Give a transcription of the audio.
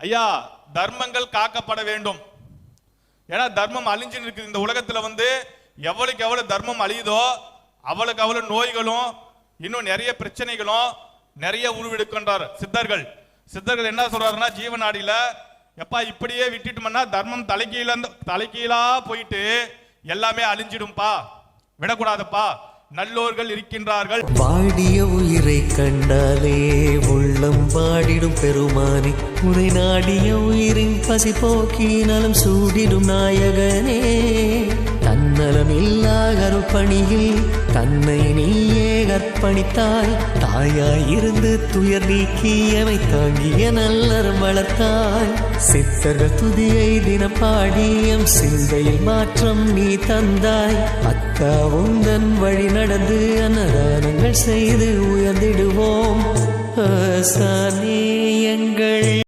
ஐயா தர்மங்கள் காக்கப்பட வேண்டும். ஏன்னா தர்மம் அழிஞ்சு இருக்குது இந்த உலகத்துல. எவ்வளவுக்கு எவ்வளவு தர்மம் அழியுதோ அவளுக்கு அவ்வளவு நோய்களும் இன்னும் நிறைய பிரச்சனைகளும் நிறைய உருவெடுக்கின்றார் சித்தர்கள். சித்தர்கள் என்ன சொல்றாருன்னா, ஜீவநாடியில எப்பா இப்படியே விட்டுட்டோம்னா தர்மம் தலைகீழா போயிட்டு எல்லாமே அழிஞ்சிடும்பா, விடக்கூடாதுப்பா, நல்லோர்கள் இருக்கின்றார்கள். வாடிய உயிரை கண்டாலே உள்ளம் வாடிடும் பெருமானே, உனை நாடிய உயிரின் பசி போக்கி நலம் சூடிடும் நாயகனே. தன்னலம் இல்லா கருப்பணியில் தன்னை நீயே கற்பணித்தாய், தாயாயிருந்து துயர் நீக்கியவை தாங்கிய நல்லறம் வளர்த்தாய். சித்தர்கள் துதியை தினப்பாடியம் சிந்தையில் மாற்றம் நீ தந்தாய். அத்தா உந்தன் வழி நடந்து அன்னதானங்கள் செய்து உயர்ந்திடுவோம். ஆசானே எங்கள்